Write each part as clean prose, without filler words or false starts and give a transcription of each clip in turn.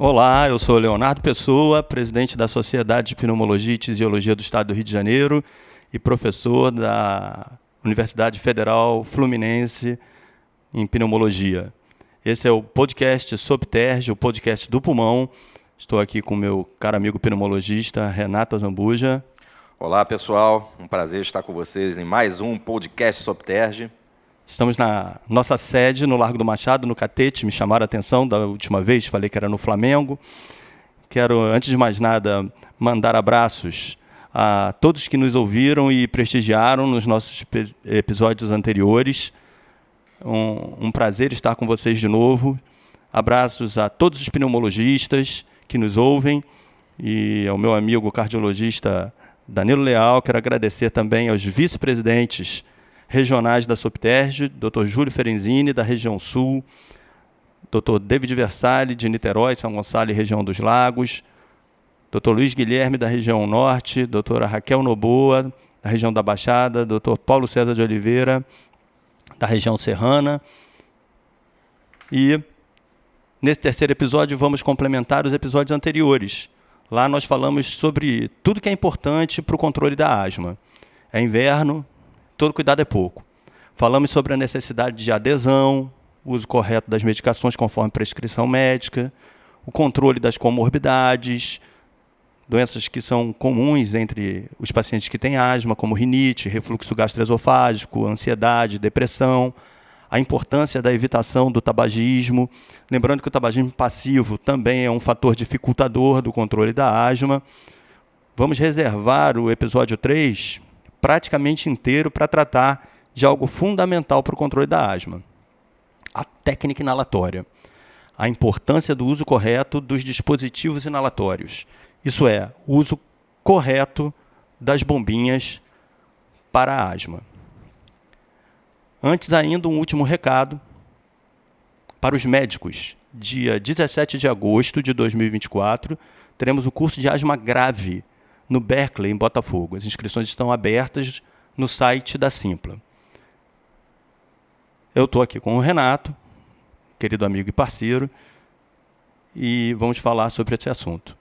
Olá, eu sou Leonardo Pessoa, presidente da Sociedade de Pneumologia e Tisiologia do Estado do Rio de Janeiro e professor da Universidade Federal Fluminense em Pneumologia. Esse é o podcast Sopterge, o podcast do pulmão. Estou aqui com o meu caro amigo pneumologista, Renato Azambuja. Olá, pessoal. Um prazer estar com vocês em mais um podcast Sopterge. Estamos na nossa sede, no Largo do Machado, no Catete. Me chamaram a atenção da última vez, falei que era no Flamengo. Quero, antes de mais nada, mandar abraços a todos que nos ouviram e prestigiaram nos nossos episódios anteriores. Um prazer estar com vocês de novo. Abraços a todos os pneumologistas que nos ouvem e ao meu amigo cardiologista Danilo Leal. Quero agradecer também aos vice-presidentes regionais da Sopterge, Dr. Júlio Ferenzini, da região sul, Dr. David Versalles, de Niterói, São Gonçalo e região dos Lagos, Dr. Luiz Guilherme, da região norte, doutora Raquel Noboa, da região da Baixada, Dr. Paulo César de Oliveira, da região serrana. E nesse terceiro episódio vamos complementar os episódios anteriores. Lá nós falamos sobre tudo que é importante para o controle da asma. É inverno, todo cuidado é pouco. Falamos sobre a necessidade de adesão, o uso correto das medicações conforme prescrição médica, o controle das comorbidades, doenças que são comuns entre os pacientes que têm asma, como rinite, refluxo gastroesofágico, ansiedade, depressão, a importância da evitação do tabagismo. Lembrando que o tabagismo passivo também é um fator dificultador do controle da asma. Vamos reservar o episódio 3 praticamente inteiro para tratar de algo fundamental para o controle da asma. A técnica inalatória. A importância do uso correto dos dispositivos inalatórios. Isso é, o uso correto das bombinhas para a asma. Antes ainda, um último recado para os médicos. Dia 17 de agosto de 2024, teremos o curso de asma grave no Berkeley, em Botafogo. As inscrições estão abertas no site da Simpla. Eu estou aqui com o Renato, querido amigo e parceiro, e vamos falar sobre esse assunto.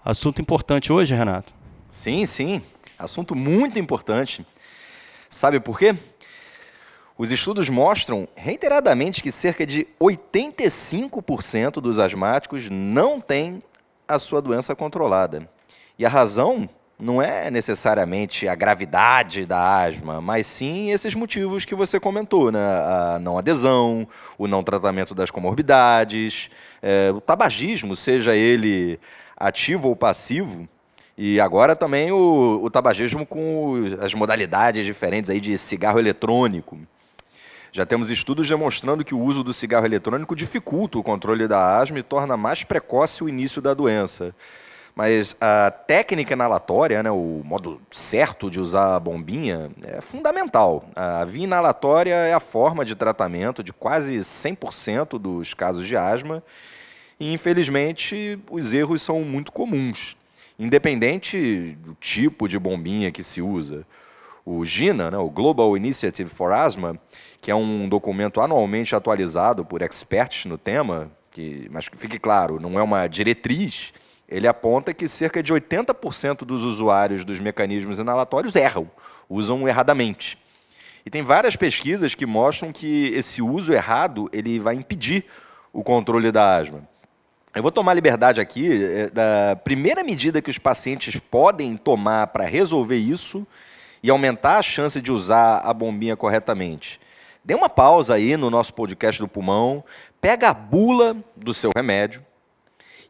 Assunto importante hoje, Renato? Sim. Assunto muito importante. Sabe por quê? Os estudos mostram reiteradamente que cerca de 85% dos asmáticos não têm a sua doença controlada. E a razão não é necessariamente a gravidade da asma, mas sim esses motivos que você comentou, né? A não adesão, o não tratamento das comorbidades, o tabagismo, seja ele ativo ou passivo, e agora também o tabagismo com as modalidades diferentes aí de cigarro eletrônico. Já temos estudos demonstrando que o uso do cigarro eletrônico dificulta o controle da asma e torna mais precoce o início da doença. Mas a técnica inalatória, né, o modo certo de usar a bombinha, é fundamental. A via inalatória é a forma de tratamento de quase 100% dos casos de asma e, infelizmente, os erros são muito comuns, independente do tipo de bombinha que se usa. O GINA, né, o Global Initiative for Asthma, que é um documento anualmente atualizado por experts no tema, mas que fique claro, não é uma diretriz. Ele aponta que cerca de 80% dos usuários dos mecanismos inalatórios usam erradamente. E tem várias pesquisas que mostram que esse uso errado ele vai impedir o controle da asma. Eu vou tomar liberdade aqui da primeira medida que os pacientes podem tomar para resolver isso e aumentar a chance de usar a bombinha corretamente. Dê uma pausa aí no nosso podcast do pulmão, pega a bula do seu remédio,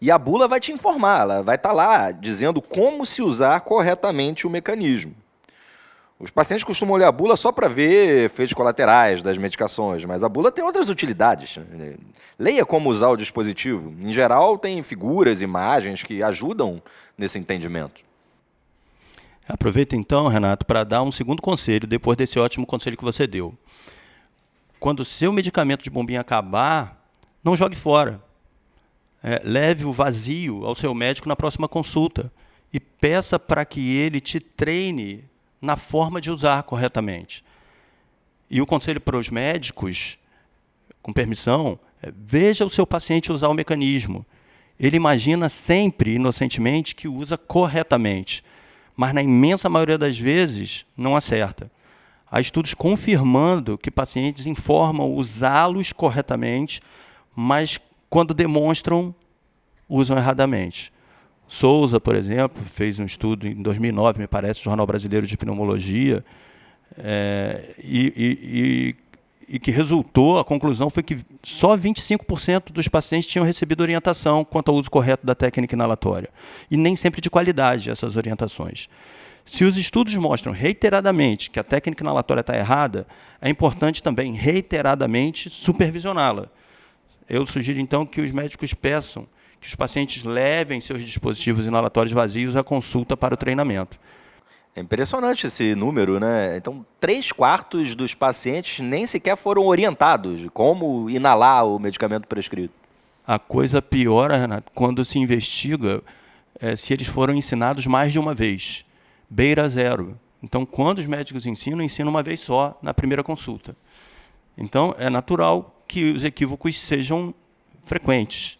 e a bula vai te informar, ela vai estar lá dizendo como se usar corretamente o mecanismo. Os pacientes costumam ler a bula só para ver efeitos colaterais das medicações, mas a bula tem outras utilidades. Leia como usar o dispositivo. Em geral, tem figuras, imagens que ajudam nesse entendimento. Aproveita então, Renato, para dar um segundo conselho, depois desse ótimo conselho que você deu. Quando o seu medicamento de bombinha acabar, não jogue fora. Leve o vazio ao seu médico na próxima consulta e peça para que ele te treine na forma de usar corretamente. E o conselho para os médicos, com permissão, veja o seu paciente usar o mecanismo ele imagina sempre, inocentemente, que usa corretamente, mas na imensa maioria das vezes não acerta. Há estudos confirmando que pacientes informam usá-los corretamente, mas quando demonstram, usam erradamente. Souza, por exemplo, fez um estudo em 2009, me parece, no Jornal Brasileiro de Pneumologia, e que resultou, a conclusão foi que só 25% dos pacientes tinham recebido orientação quanto ao uso correto da técnica inalatória. E nem sempre de qualidade essas orientações. Se os estudos mostram reiteradamente que a técnica inalatória está errada, é importante também reiteradamente supervisioná-la. Eu sugiro, então, que os médicos peçam que os pacientes levem seus dispositivos inalatórios vazios à consulta para o treinamento. É impressionante esse número, né? Então, 3/4 dos pacientes nem sequer foram orientados de como inalar o medicamento prescrito. A coisa piora, Renato, quando se investiga se eles foram ensinados mais de uma vez. Beira zero. Então, quando os médicos ensinam uma vez só na primeira consulta. Então, é natural que os equívocos sejam frequentes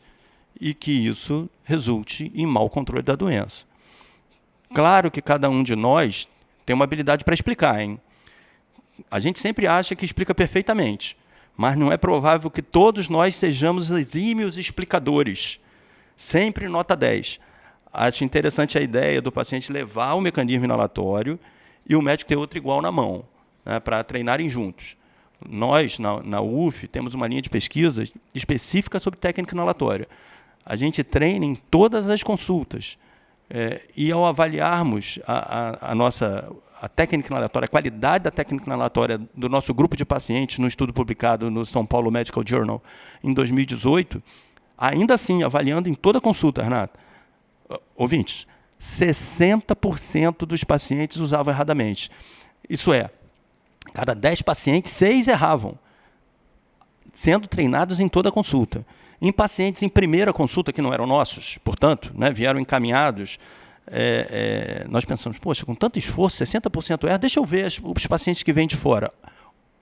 e que isso resulte em mau controle da doença. Claro que cada um de nós tem uma habilidade para explicar, hein? A gente sempre acha que explica perfeitamente, mas não é provável que todos nós sejamos exímios explicadores. Sempre nota 10. Acho interessante a ideia do paciente levar o mecanismo inalatório e o médico ter outro igual na mão, né, para treinarem juntos. Nós, na UF, temos uma linha de pesquisa específica sobre técnica inalatória. A gente treina em todas as consultas. E ao avaliarmos a técnica inalatória, a qualidade da técnica inalatória do nosso grupo de pacientes, no estudo publicado no São Paulo Medical Journal em 2018, ainda assim, avaliando em toda a consulta, Renato, ouvintes, 60% dos pacientes usavam erradamente. Isso é, cada 10 pacientes, 6 erravam, sendo treinados em toda a consulta. Em pacientes em primeira consulta, que não eram nossos, portanto, né, vieram encaminhados, nós pensamos, poxa, com tanto esforço, 60% erra, deixa eu ver os pacientes que vêm de fora.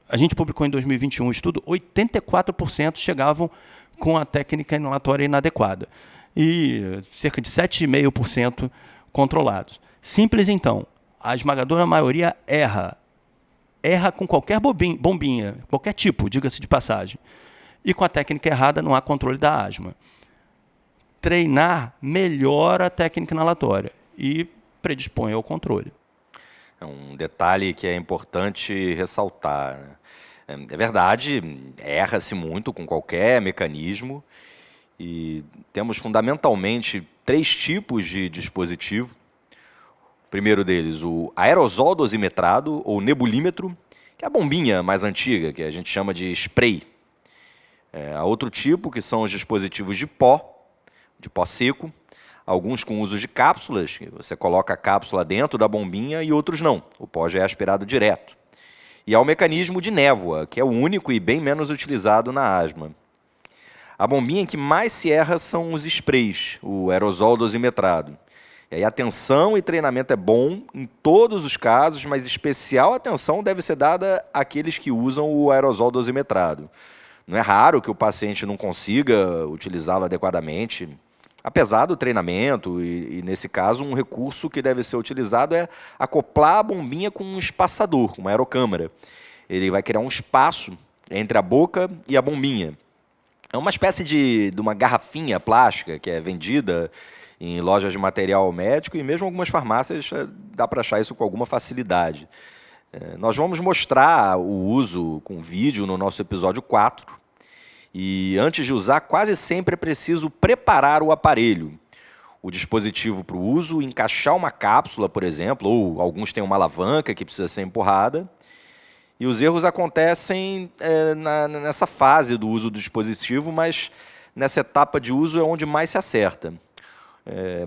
A gente publicou em 2021 um estudo, 84% chegavam com a técnica inalatória inadequada e cerca de 7,5% controlados. Simples, então, a esmagadora maioria erra com qualquer bombinha, qualquer tipo, diga-se de passagem. E com a técnica errada não há controle da asma. Treinar melhora a técnica inalatória e predispõe ao controle. É um detalhe que é importante ressaltar, né? É verdade, erra-se muito com qualquer mecanismo e temos fundamentalmente 3 tipos de dispositivo. O primeiro deles, o aerosol dosimetrado ou nebulímetro, que é a bombinha mais antiga, que a gente chama de spray. Há outro tipo, que são os dispositivos de pó seco, alguns com uso de cápsulas, que você coloca a cápsula dentro da bombinha, e outros não, o pó já é aspirado direto. E há o mecanismo de névoa, que é o único e bem menos utilizado na asma. A bombinha que mais se erra são os sprays, o aerosol dosimetrado. E aí atenção e treinamento é bom em todos os casos, mas especial atenção deve ser dada àqueles que usam o aerosol dosimetrado. Não é raro que o paciente não consiga utilizá-lo adequadamente, apesar do treinamento, e nesse caso um recurso que deve ser utilizado é acoplar a bombinha com um espaçador, uma aerocâmara. Ele vai criar um espaço entre a boca e a bombinha. É uma espécie de uma garrafinha plástica que é vendida em lojas de material médico e mesmo algumas farmácias dá para achar isso com alguma facilidade. Nós vamos mostrar o uso com vídeo no nosso episódio 4. E antes de usar, quase sempre é preciso preparar o aparelho. O dispositivo para o uso, encaixar uma cápsula, por exemplo, ou alguns têm uma alavanca que precisa ser empurrada. E os erros acontecem nessa fase do uso do dispositivo, mas nessa etapa de uso é onde mais se acerta.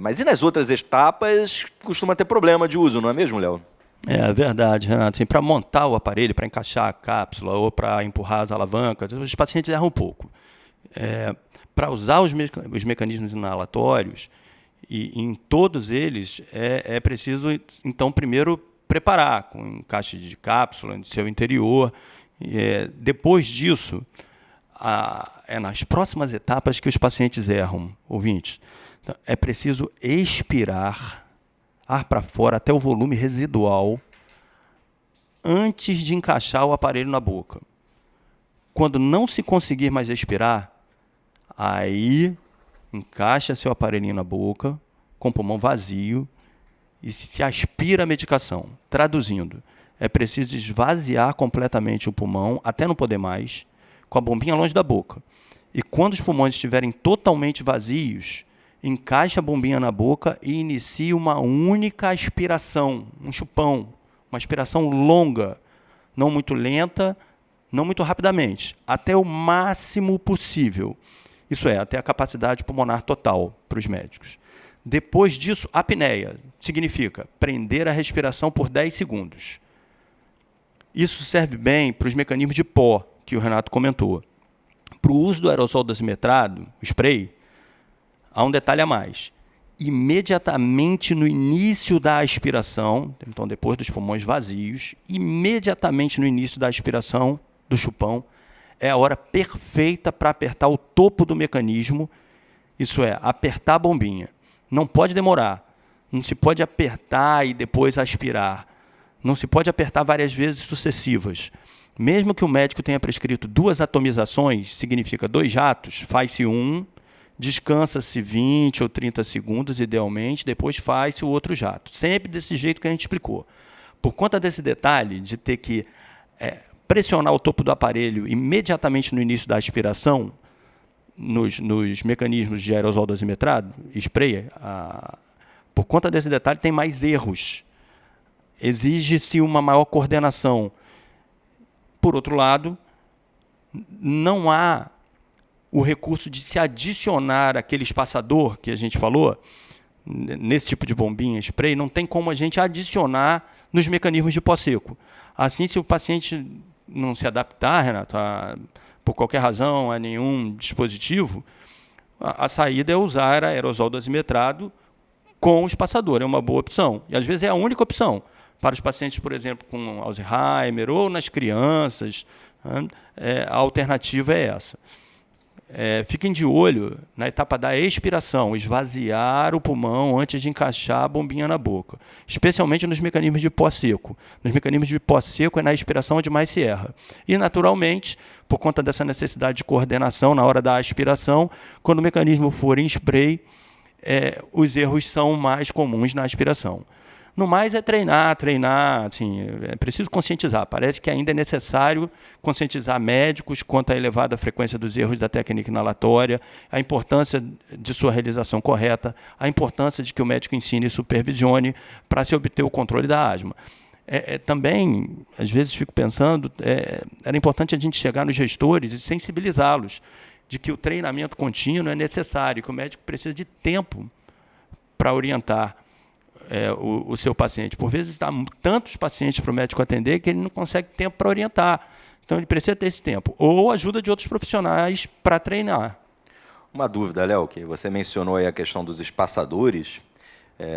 Mas e nas outras etapas costuma ter problema de uso, não é mesmo, Léo? É verdade, Renato. Assim, para montar o aparelho, para encaixar a cápsula ou para empurrar as alavancas, os pacientes erram um pouco. Para usar os mecanismos inalatórios, e em todos eles é preciso, então, primeiro preparar com encaixe de cápsula no seu interior. Depois disso, É nas próximas etapas que os pacientes erram, ouvintes. Então, é preciso expirar ar para fora até o volume residual antes de encaixar o aparelho na boca. Quando não se conseguir mais expirar, aí encaixa seu aparelhinho na boca, com o pulmão vazio, e se aspira a medicação. Traduzindo, é preciso esvaziar completamente o pulmão, até não poder mais, com a bombinha longe da boca. E quando os pulmões estiverem totalmente vazios, encaixe a bombinha na boca e inicie uma única aspiração, um chupão, uma aspiração longa, não muito lenta, não muito rapidamente, até o máximo possível. Isso é, até a capacidade pulmonar total para os médicos. Depois disso, apneia significa prender a respiração por 10 segundos. Isso serve bem para os mecanismos de pó, que o Renato comentou. Para o uso do aerosol dosimetrado, o spray, há um detalhe a mais. Imediatamente no início da aspiração, então depois dos pulmões vazios, imediatamente no início da aspiração do chupão, é a hora perfeita para apertar o topo do mecanismo, isso é, apertar a bombinha. Não pode demorar, não se pode apertar e depois aspirar, não se pode apertar várias vezes sucessivas. Mesmo que o médico tenha prescrito 2 atomizações, significa 2 jatos, faz-se um, descansa-se 20 ou 30 segundos, idealmente, depois faz-se o outro jato. Sempre desse jeito que a gente explicou. Por conta desse detalhe de ter que pressionar o topo do aparelho imediatamente no início da aspiração, nos mecanismos de aerosol dosimetrado, spray, por conta desse detalhe tem mais erros. Exige-se uma maior coordenação. Por outro lado, não há o recurso de se adicionar aquele espaçador que a gente falou, nesse tipo de bombinha, spray, não tem como a gente adicionar nos mecanismos de pó seco. Assim, se o paciente não se adaptar, Renato, por qualquer razão, a nenhum dispositivo, a saída é usar aerosol dosimetrado com o espaçador, é uma boa opção. E às vezes é a única opção. Para os pacientes, por exemplo, com Alzheimer ou nas crianças, a alternativa é essa. Fiquem de olho na etapa da expiração, esvaziar o pulmão antes de encaixar a bombinha na boca, especialmente nos mecanismos de pó seco. Nos mecanismos de pó seco é na expiração onde mais se erra. E, naturalmente, por conta dessa necessidade de coordenação na hora da aspiração, quando o mecanismo for em spray, os erros são mais comuns na aspiração. No mais é treinar, assim, é preciso conscientizar. Parece que ainda é necessário conscientizar médicos quanto à elevada frequência dos erros da técnica inalatória, a importância de sua realização correta, a importância de que o médico ensine e supervisione para se obter o controle da asma. Também, às vezes, fico pensando, era importante a gente chegar nos gestores e sensibilizá-los de que o treinamento contínuo é necessário, que o médico precisa de tempo para orientar o seu paciente. Por vezes, há tantos pacientes para o médico atender que ele não consegue tempo para orientar. Então, ele precisa ter esse tempo. Ou ajuda de outros profissionais para treinar. Uma dúvida, Léo, que você mencionou aí a questão dos espaçadores.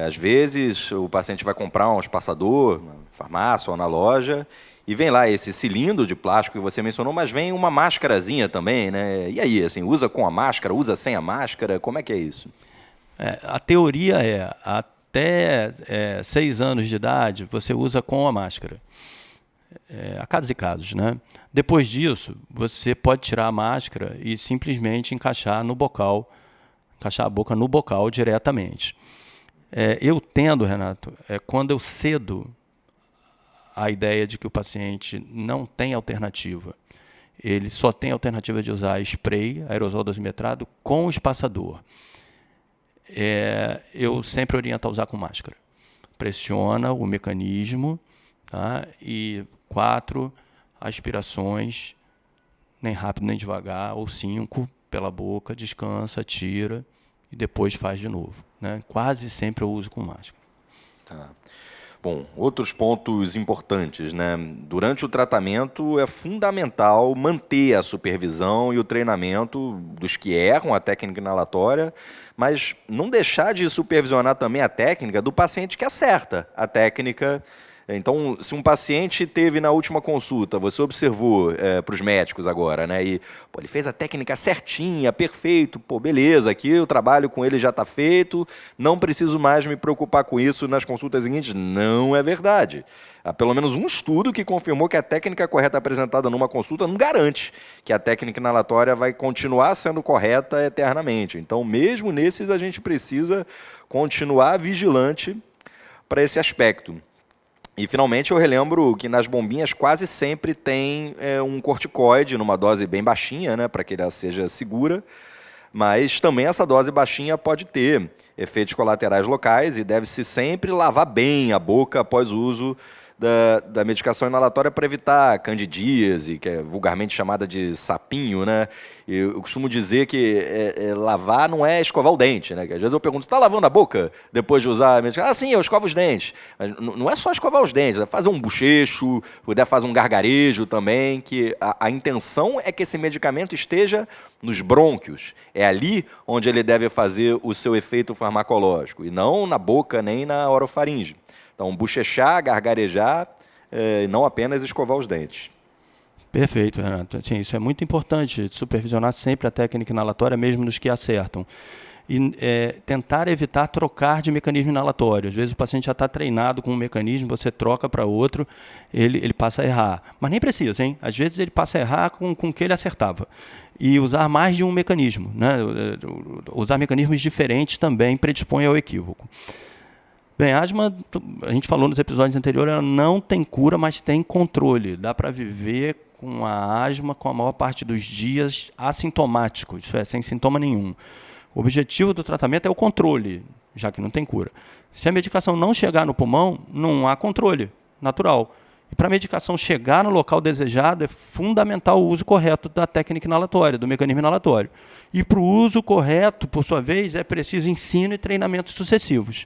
Às vezes, o paciente vai comprar um espaçador na farmácia ou na loja e vem lá esse cilindro de plástico que você mencionou, mas vem uma máscarazinha também, né? E aí, assim, usa com a máscara, usa sem a máscara? Como é que é isso? A teoria até 6 anos de idade, você usa com a máscara. Há casos e casos, né? Depois disso, você pode tirar a máscara e simplesmente encaixar no bocal, encaixar a boca no bocal diretamente. Eu tendo, Renato, quando eu cedo a ideia de que o paciente não tem alternativa, ele só tem alternativa de usar spray, aerosol dosimetrado, com espaçador. Eu sempre oriento a usar com máscara. Pressiona o mecanismo, tá? E 4 aspirações, nem rápido nem devagar, ou 5 pela boca, descansa, tira e depois faz de novo, né? Quase sempre eu uso com máscara. Tá. Bom, outros pontos importantes, né? Durante o tratamento é fundamental manter a supervisão e o treinamento dos que erram a técnica inalatória, mas não deixar de supervisionar também a técnica do paciente que acerta a técnica Então, se um paciente teve na última consulta, você observou para os médicos agora, né? E ele fez a técnica certinha, perfeito, beleza, aqui o trabalho com ele já está feito, não preciso mais me preocupar com isso nas consultas seguintes. Não é verdade. Há pelo menos um estudo que confirmou que a técnica correta apresentada numa consulta não garante que a técnica inalatória vai continuar sendo correta eternamente. Então, mesmo nesses, a gente precisa continuar vigilante para esse aspecto. E, finalmente, eu relembro que nas bombinhas quase sempre tem um corticoide numa dose bem baixinha, né, para que ela seja segura, mas também essa dose baixinha pode ter efeitos colaterais locais e deve-se sempre lavar bem a boca após o uso da medicação inalatória para evitar candidíase, que é vulgarmente chamada de sapinho, né? Eu costumo dizer que lavar não é escovar o dente, né? Que às vezes eu pergunto, você está lavando a boca depois de usar a medicação? Ah, sim, eu escovo os dentes. Mas não é só escovar os dentes, é fazer um bochecho, puder fazer um gargarejo também, que a intenção é que esse medicamento esteja nos brônquios. É ali onde ele deve fazer o seu efeito farmacológico, e não na boca nem na orofaringe. Então, bochechar, gargarejar, e não apenas escovar os dentes. Perfeito, Renato. Assim, isso é muito importante, supervisionar sempre a técnica inalatória, mesmo nos que acertam. E tentar evitar trocar de mecanismo inalatório. Às vezes o paciente já está treinado com um mecanismo, você troca para outro, ele passa a errar. Mas nem precisa, hein? Às vezes ele passa a errar com o que ele acertava. E usar mais de um mecanismo, né? Usar mecanismos diferentes também predispõe ao equívoco. Bem, a asma, a gente falou nos episódios anteriores, ela não tem cura, mas tem controle. Dá para viver com a asma com a maior parte dos dias assintomático, isso é, sem sintoma nenhum. O objetivo do tratamento é o controle, já que não tem cura. Se a medicação não chegar no pulmão, não há controle natural. E para a medicação chegar no local desejado, é fundamental o uso correto da técnica inalatória, do mecanismo inalatório. E para o uso correto, por sua vez, é preciso ensino e treinamentos sucessivos.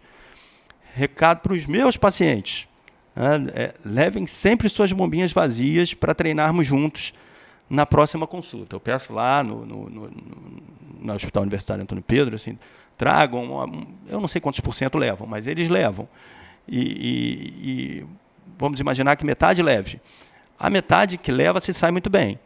Recado para os meus pacientes, né? Levem sempre suas bombinhas vazias para treinarmos juntos na próxima consulta. Eu peço lá no Hospital Universitário Antônio Pedro, assim, tragam, eu não sei quantos % levam, mas eles levam. E vamos imaginar que metade leve. A metade que leva se sai muito bem.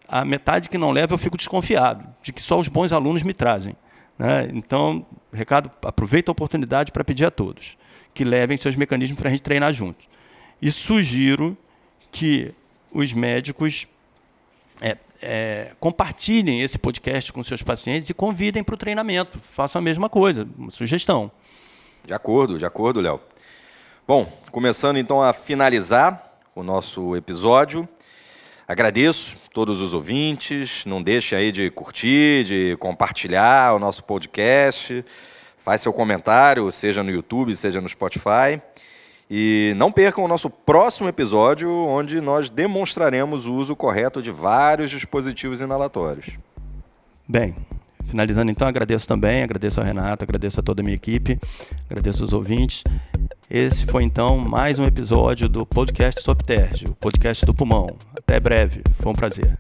A metade que não leva eu fico desconfiado, de que só os bons alunos me trazem, né? Então, recado, aproveito a oportunidade para pedir a todos que levem seus mecanismos para a gente treinar juntos. E sugiro que os médicos compartilhem esse podcast com seus pacientes e convidem para o treinamento. Façam a mesma coisa, uma sugestão. De acordo, Léo. Bom, começando então a finalizar o nosso episódio, agradeço todos os ouvintes, não deixem aí de curtir, de compartilhar o nosso podcast, faz seu comentário, seja no YouTube, seja no Spotify. E não percam o nosso próximo episódio, onde nós demonstraremos o uso correto de vários dispositivos inalatórios. Bem, finalizando então, agradeço ao Renato, agradeço a toda a minha equipe, agradeço aos ouvintes. Esse foi então mais um episódio do podcast Sopterge, o podcast do pulmão. Até breve, foi um prazer.